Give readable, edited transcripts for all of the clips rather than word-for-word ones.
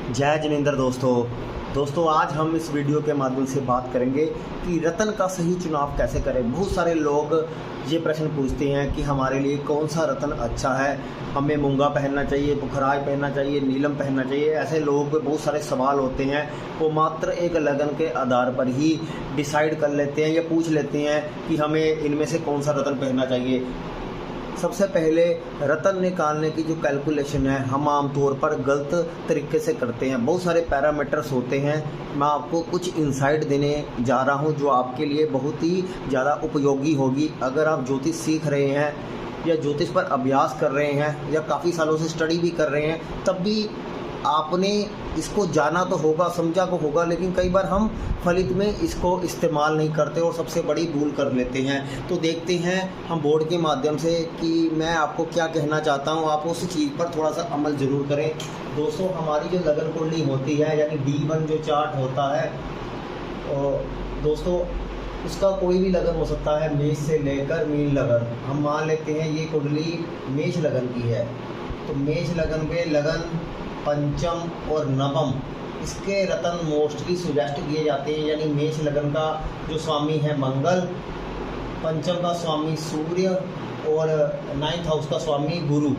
जय जिनेंद्र दोस्तों आज हम इस वीडियो के माध्यम से बात करेंगे कि रत्न का सही चुनाव कैसे करें। बहुत सारे लोग ये प्रश्न पूछते हैं कि हमारे लिए कौन सा रत्न अच्छा है, हमें मूंगा पहनना चाहिए, पुखराज पहनना चाहिए, नीलम पहनना चाहिए। ऐसे लोगों के बहुत सारे सवाल होते हैं। वो मात्र एक लगन के आधार पर ही डिसाइड कर लेते हैं या पूछ लेते हैं कि हमें इनमें से कौन सा रत्न पहनना चाहिए। सबसे पहले रत्न निकालने की जो कैलकुलेशन है हम आमतौर पर गलत तरीके से करते हैं। बहुत सारे पैरामीटर्स होते हैं। मैं आपको कुछ इंसाइट देने जा रहा हूं जो आपके लिए बहुत ही ज़्यादा उपयोगी होगी। अगर आप ज्योतिष सीख रहे हैं या ज्योतिष पर अभ्यास कर रहे हैं या काफ़ी सालों से स्टडी भी कर रहे हैं, तब भी आपने इसको जाना तो होगा, समझा तो होगा, लेकिन कई बार हम फलित में इसको इस्तेमाल नहीं करते और सबसे बड़ी भूल कर लेते हैं। तो देखते हैं हम बोर्ड के माध्यम से कि मैं आपको क्या कहना चाहता हूं। आप उस चीज़ पर थोड़ा सा अमल ज़रूर करें। दोस्तों, हमारी जो लगन कुंडली होती है यानी D1 जो चार्ट होता है, और दोस्तों उसका कोई भी लगन हो सकता है, मेष से लेकर मीन लगन। हम मान लेते हैं ये कुंडली मेष लगन की है, तो मेष लगन पे लगन पंचम और नवम इसके रत्न मोस्टली सुजेस्ट किए जाते हैं। यानी मेष लगन का जो स्वामी है मंगल, पंचम का स्वामी सूर्य और 9th हाउस का स्वामी गुरु।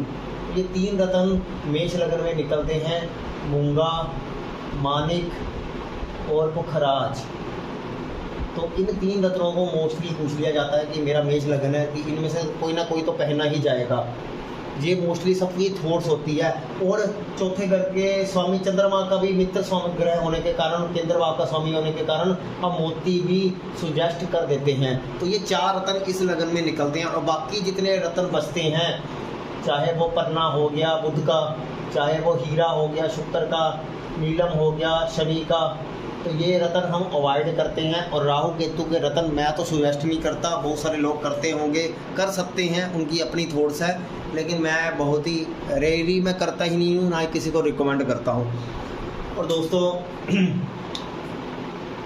ये तीन रत्न मेष लगन में निकलते हैं, मूंगा, मानिक और पुखराज। तो इन तीन रत्नों को मोस्टली पूछ लिया जाता है कि मेरा मेष लगन है कि इनमें से कोई ना कोई तो पहनना ही जाएगा। ये मोस्टली सबकी थॉट्स होती है। और चौथे घर के स्वामी चंद्रमा का भी मित्र स्वामी ग्रह होने के कारण, केंद्र भाव का स्वामी होने के कारण हम मोती भी सुजेस्ट कर देते हैं। तो ये चार रत्न इस लगन में निकलते हैं। और बाकी जितने रत्न बचते हैं, चाहे वो पन्ना हो गया बुध का, चाहे वो हीरा हो गया शुक्र का, नीलम हो गया शनि का, तो ये रत्न हम अवॉइड करते हैं। और राहु केतु के रत्न मैं तो सुजेस्ट नहीं करता, बहुत सारे लोग करते होंगे, कर सकते हैं, उनकी अपनी थॉट्स है, लेकिन मैं बहुत ही रेयरली मैं करता ही नहीं हूँ, ना ही किसी को रिकमेंड करता हूँ। और दोस्तों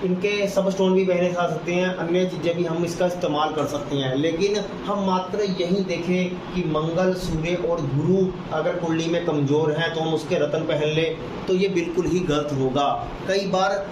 इनके सब स्टोन भी पहने जा सकते हैं, अन्य चीज़ें भी हम इसका इस्तेमाल कर सकते हैं, लेकिन हम मात्र यही देखें कि मंगल, सूर्य और गुरु अगर कुंडली में कमज़ोर हैं तो हम उसके रत्न पहन लें, तो ये बिल्कुल ही गलत होगा। कई बार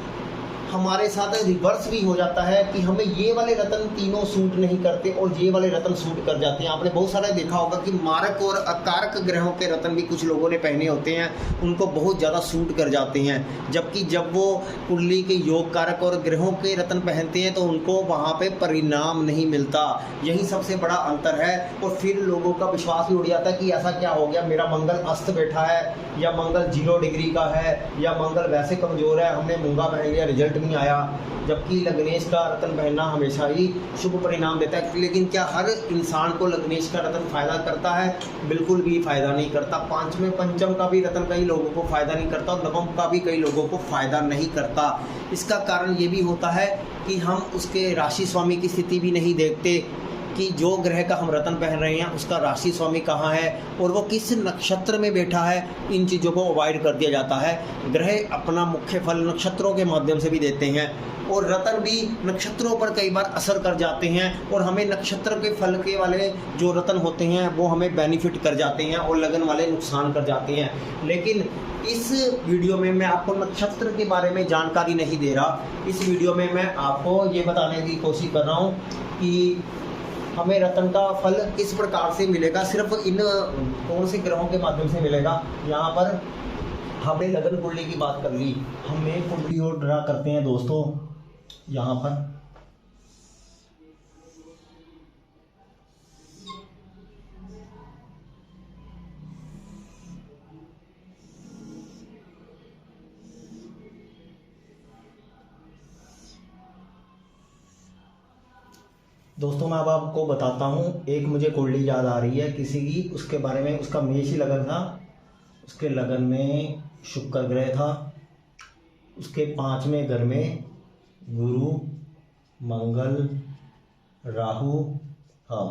हमारे साथ रिवर्स भी हो जाता है कि हमें ये वाले रत्न तीनों सूट नहीं करते और ये वाले रत्न सूट कर जाते हैं। आपने बहुत सारा देखा होगा कि मारक और अकारक ग्रहों के रत्न भी कुछ लोगों ने पहने होते हैं, उनको बहुत ज़्यादा सूट कर जाते हैं, जबकि जब वो कुंडली के योग कारक और ग्रहों के रत्न पहनते हैं तो उनको वहाँ पे परिणाम नहीं मिलता। यही सबसे बड़ा अंतर है। और फिर लोगों का विश्वास भी उड़ जाता है कि ऐसा क्या हो गया, मेरा मंगल अस्त बैठा है, या मंगल 0 डिग्री का है, या मंगल वैसे कमज़ोर है, हमने मूंगा पहन लिया, रिजल्ट नहीं आया। जबकि लग्नेश का रत्न पहनना हमेशा ही शुभ परिणाम देता है। लेकिन क्या हर इंसान को लग्नेश का रत्न फायदा करता है? बिल्कुल भी फायदा नहीं करता। पांचवें पंचम का भी रत्न कई लोगों को फायदा नहीं करता और नवम का भी कई लोगों को फायदा नहीं करता। इसका कारण ये भी होता है कि हम उसके राशि स्वामी की स्थिति भी नहीं देखते कि जो ग्रह का हम रत्न पहन रहे हैं उसका राशि स्वामी कहाँ है और वो किस नक्षत्र में बैठा है। इन चीज़ों को अवॉइड कर दिया जाता है। ग्रह अपना मुख्य फल नक्षत्रों के माध्यम से भी देते हैं और रत्न भी नक्षत्रों पर कई बार असर कर जाते हैं और हमें नक्षत्र के फल के वाले जो रत्न होते हैं वो हमें बेनिफिट कर जाते हैं और लगन वाले नुकसान कर जाते हैं। लेकिन इस वीडियो में मैं आपको नक्षत्र के बारे में जानकारी नहीं दे रहा। इस वीडियो में मैं आपको ये बताने की कोशिश कर रहा हूँ कि हमें रत्न का फल किस प्रकार से मिलेगा, सिर्फ इन कौन से ग्रहों के माध्यम से मिलेगा। यहाँ पर हमने लगन कुंडली की बात कर ली, हमें कुंडली और ड्रा करते हैं दोस्तों। यहाँ पर दोस्तों मैं अब आपको बताता हूँ। एक मुझे कुंडली याद आ रही है किसी की, उसके बारे में। उसका मेष ही लगन था, उसके लगन में शुक्र ग्रह था, उसके 5वें घर में गुरु, मंगल, राहु, हाँ,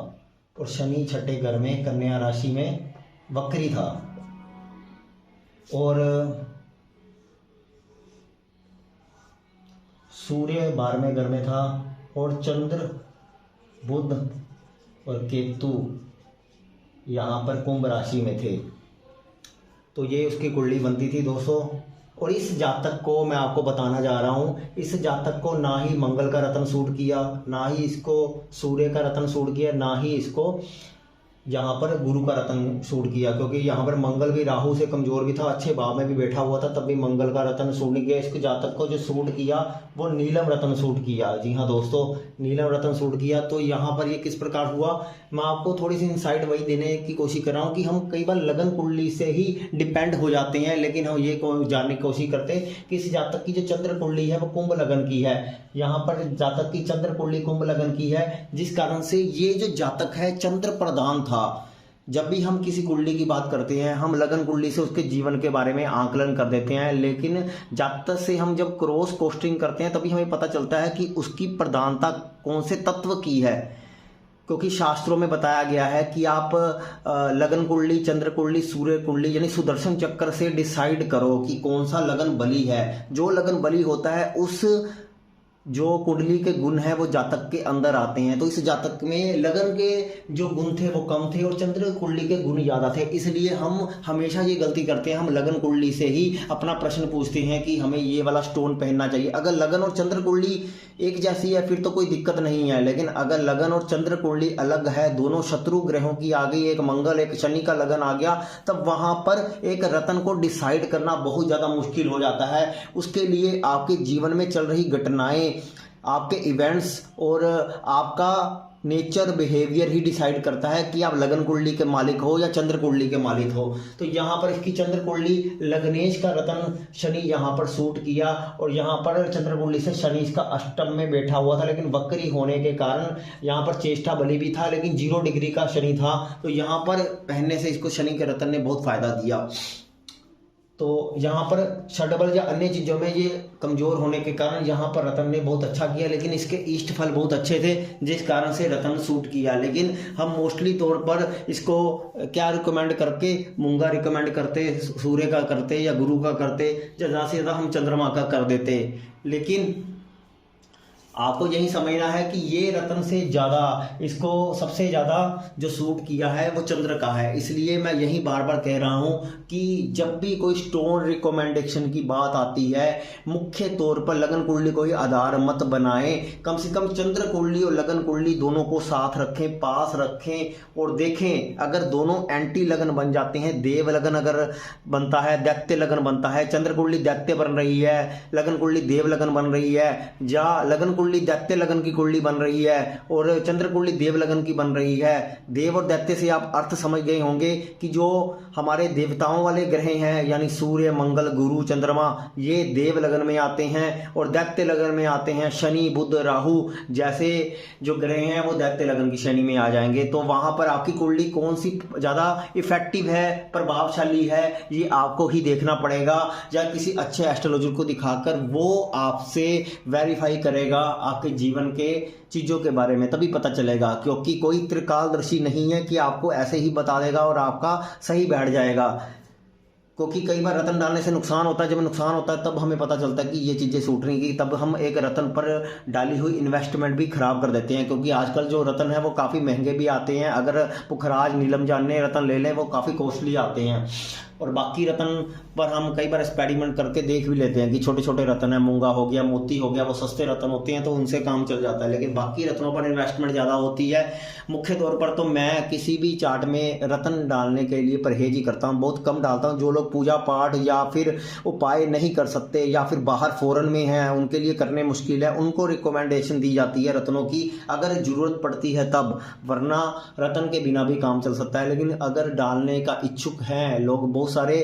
और शनि 6ठे घर में कन्या राशि में वक्री था। और सूर्य 12वें घर में था और चंद्र, बुध और केतु यहाँ पर कुंभ राशि में थे। तो ये उसकी कुंडली बनती थी दोस्तों। और इस जातक को मैं आपको बताना जा रहा हूँ, इस जातक को ना ही मंगल का रत्न सूट किया, ना ही इसको सूर्य का रत्न सूट किया, ना ही इसको यहाँ पर गुरु का रत्न सूट किया, क्योंकि यहाँ पर मंगल भी राहु से कमजोर भी था, अच्छे भाव में भी बैठा हुआ था, तब भी मंगल का रत्न सूट नहीं किया। इसके जातक को जो सूट किया वो नीलम रत्न सूट किया। जी हाँ दोस्तों, नीलम रत्न सूट किया। तो यहाँ पर ये किस प्रकार हुआ, मैं आपको थोड़ी सी इंसाइट वही देने की कोशिश कर रहा हूँ कि हम कई बार लगन कुंडली से ही डिपेंड हो जाते हैं, लेकिन हम ये जानने की कोशिश करते हैं कि इस जातक की जो चंद्र कुंडली है वो कुंभ लगन की है। यहाँ पर जातक की चंद्र कुंडली कुंभ लगन की है, जिस कारण से ये जो जातक है चंद्र प्रधान था। जब भी हम किसी कुंडली की बात करते हैं, हम लगन कुंडली से उसके जीवन के बारे में आकलन कर देते हैं, लेकिन जातक से हम जब क्रॉस कोस्टिंग करते हैं तभी हमें पता चलता है कि उसकी प्रधानता कौन से तत्व की है। क्योंकि शास्त्रों में बताया गया है कि आप लगन कुंडली, चंद्र कुंडली, सूर्य कुंडली यानी सुदर्शन चक्र से डिसाइड करो कि कौन सा लगन बली है। जो लगन बली होता है उस जो कुंडली के गुण है वो जातक के अंदर आते हैं। तो इस जातक में लगन के जो गुण थे वो कम थे और चंद्र कुंडली के गुण ज़्यादा थे, इसलिए हम हमेशा ये गलती करते हैं, हम लगन कुंडली से ही अपना प्रश्न पूछते हैं कि हमें ये वाला स्टोन पहनना चाहिए। अगर लगन और चंद्र कुंडली एक जैसी है फिर तो कोई दिक्कत नहीं है, लेकिन अगर लगन और चंद्र कुंडली अलग है, दोनों शत्रु ग्रहों की आ गई, एक मंगल एक शनि का लगन आ गया, तब वहां पर एक रत्न को डिसाइड करना बहुत ज़्यादा मुश्किल हो जाता है। उसके लिए आपके जीवन में चल रही घटनाएं, आपके इवेंट्स और आपका नेचर बिहेवियर ही डिसाइड करता है कि आप लगन कुंडली के मालिक हो या चंद्र कुंडली के मालिक हो। तो यहाँ पर इसकी चंद्र कुंडली लग्नेश का रत्न शनि यहाँ पर सूट किया और यहाँ पर चंद्र कुंडली से शनि इसका अष्टम में बैठा हुआ था, लेकिन वक्री होने के कारण यहाँ पर चेष्टा बली भी था, लेकिन 0 डिग्री का शनि था। तो यहाँ पर पहनने से इसको शनि के रत्न ने बहुत फायदा दिया। तो यहाँ पर षडबल या अन्य चीज़ों में ये कमज़ोर होने के कारण यहाँ पर रतन ने बहुत अच्छा किया, लेकिन इसके इष्ट फल बहुत अच्छे थे, जिस कारण से रतन सूट किया। लेकिन हम मोस्टली तौर पर इसको क्या रिकमेंड करके, मूंगा रिकमेंड करते, सूर्य का करते या गुरु का करते, ज़्यादा से ज़्यादा हम चंद्रमा का कर देते। लेकिन आपको यही समझना है कि ये रत्न से ज़्यादा इसको सबसे ज़्यादा जो सूट किया है वो चंद्र का है। इसलिए मैं यही बार बार कह रहा हूँ कि जब भी कोई स्टोन रिकमेंडेशन की बात आती है, मुख्य तौर पर लगन कुंडली को ही आधार मत बनाएं। कम से कम चंद्र कुंडली और लगन कुंडली दोनों को साथ रखें, पास रखें और देखें। अगर दोनों एंटी लगन बन जाते हैं, देव लगन अगर बनता है, दैत्य लगन बनता है, चंद्र कुंडली दैत्य बन रही है, लगन कुंडली देव लगन बन रही है, या लगन कुंडली दैत्य लगन की कुंडली बन रही है और चंद्र कुंडली देव लगन की बन रही है। देव और दैत्य से आप अर्थ समझ गए होंगे कि जो हमारे देवताओं वाले ग्रह हैं यानी सूर्य, मंगल, गुरु, चंद्रमा, ये देव लगन में आते हैं और दैत्य लगन में आते हैं शनि, बुध, राहु जैसे जो ग्रह हैं वो दैत्य लगन की श्रेणी में आ जाएंगे। तो वहां पर आपकी कुंडली कौन सी ज्यादा इफेक्टिव है, प्रभावशाली है, ये आपको ही देखना पड़ेगा, या किसी अच्छे एस्ट्रोलॉजर को दिखाकर वो आपसे वेरीफाई करेगा आपके जीवन के चीजों के बारे में, तभी पता चलेगा। क्योंकि कोई त्रिकालदर्शी नहीं है कि आपको ऐसे ही बता देगा और आपका सही बैठ जाएगा। क्योंकि कई बार रतन डालने से नुकसान होता है, जब नुकसान होता है तब हमें पता चलता है कि ये चीज़ें सूट नहीं की, तब हम एक रतन पर डाली हुई इन्वेस्टमेंट भी खराब कर देते हैं। क्योंकि आजकल जो रतन है वो काफ़ी महंगे भी आते हैं, अगर पुखराज, नीलम जानने रतन ले लें वो काफ़ी कॉस्टली आते हैं। और बाकी रतन पर हम कई बार एक्सपेरिमेंट करके देख भी लेते हैं कि छोटे छोटे रतन है, मूंगा हो गया, मोती हो गया, वो सस्ते रतन होते हैं तो उनसे काम चल जाता है। लेकिन बाकी रत्नों पर इन्वेस्टमेंट ज़्यादा होती है। मुख्य तौर पर तो मैं किसी भी चार्ट में रतन डालने के लिए परहेज ही करता हूँ, बहुत कम डालता हूँ। जो लोग पूजा पाठ या फिर उपाय नहीं कर सकते या फिर बाहर फॉरेन में हैं, उनके लिए करने मुश्किल है, उनको रिकमेंडेशन दी जाती है रत्नों की अगर ज़रूरत पड़ती है तब, वरना रतन के बिना भी काम चल सकता है। लेकिन अगर डालने का इच्छुक हैं लोग, बहुत सारे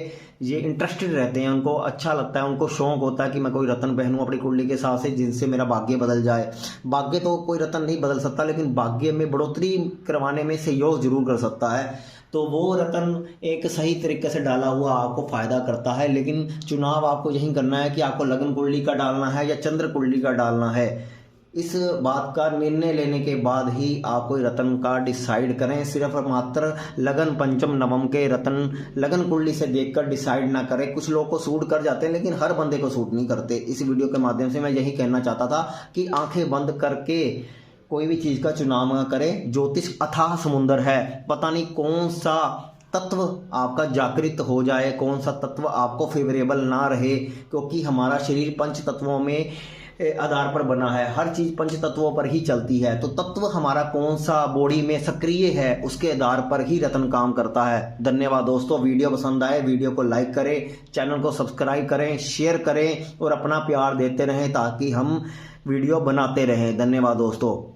ये इंटरेस्टेड रहते हैं, उनको अच्छा लगता है, उनको शौक होता है कि मैं कोई रतन पहनूं अपनी कुंडली के साथ से जिनसे मेरा भाग्य बदल जाए। भाग्य तो कोई रतन नहीं बदल सकता, लेकिन भाग्य में बढ़ोतरी करवाने में सहयोग जरूर कर सकता है। तो वो रतन एक सही तरीके से डाला हुआ आपको फायदा करता है। लेकिन चुनाव आपको यही करना है कि आपको लगन कुंडली का डालना है या चंद्र कुंडली का डालना है। इस बात का निर्णय लेने के बाद ही आप कोई रतन का डिसाइड करें। सिर्फ मात्र लगन, पंचम, नवम के रतन लगन कुंडली से देखकर डिसाइड ना करें। कुछ लोग को सूट कर जाते हैं लेकिन हर बंदे को सूट नहीं करते। इस वीडियो के माध्यम से मैं यही कहना चाहता था कि आंखें बंद करके कोई भी चीज़ का चुनाव ना करें। ज्योतिष अथाह समुंदर है, पता नहीं कौन सा तत्व आपका जागृत हो जाए, कौन सा तत्व आपको फेवरेबल ना रहे, क्योंकि हमारा शरीर पंच तत्वों में आधार पर बना है, हर चीज़ पंच तत्वों पर ही चलती है। तो तत्व हमारा कौन सा बॉडी में सक्रिय है उसके आधार पर ही रत्न काम करता है। धन्यवाद दोस्तों, वीडियो पसंद आए वीडियो को लाइक करें, चैनल को सब्सक्राइब करें, शेयर करें और अपना प्यार देते रहें ताकि हम वीडियो बनाते रहें। धन्यवाद दोस्तों।